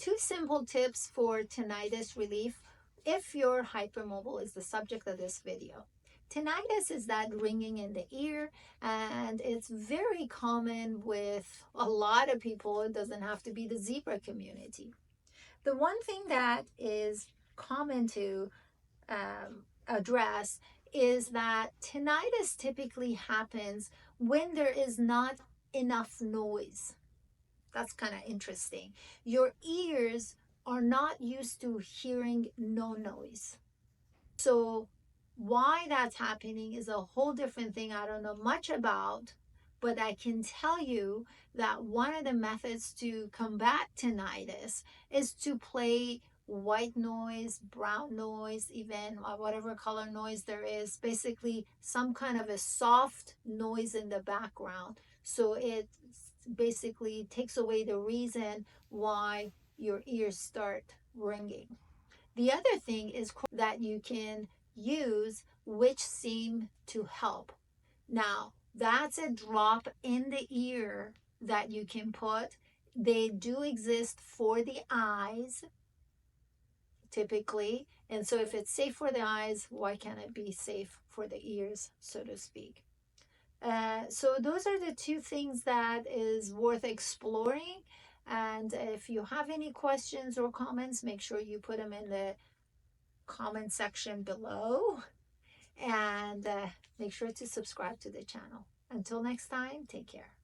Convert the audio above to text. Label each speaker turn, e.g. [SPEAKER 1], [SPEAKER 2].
[SPEAKER 1] 2 simple tips for tinnitus relief if your hypermobile is the subject of this video. Tinnitus is that ringing in the ear, and it's very common with a lot of people. It doesn't have to be the zebra community. The one thing that is common to address is that tinnitus typically happens when there is not enough noise. That's kind of interesting. Your ears are not used to hearing no noise. So why that's happening is a whole different thing I don't know much about, but I can tell you that one of the methods to combat tinnitus is to play white noise, brown noise, even whatever color noise there is, basically some kind of a soft noise in the background. So it basically takes away the reason why your ears start ringing. The other thing is that you can use, which seem to help. Now, that's a drop in the ear that you can put. They do exist for the eyes, typically. And so if it's safe for the eyes, why can't it be safe for the ears, so to speak? So those are the 2 things that is worth exploring. And if you have any questions or comments, make sure you put them in the comment section below. And make sure to subscribe to the channel. Until next time, take care.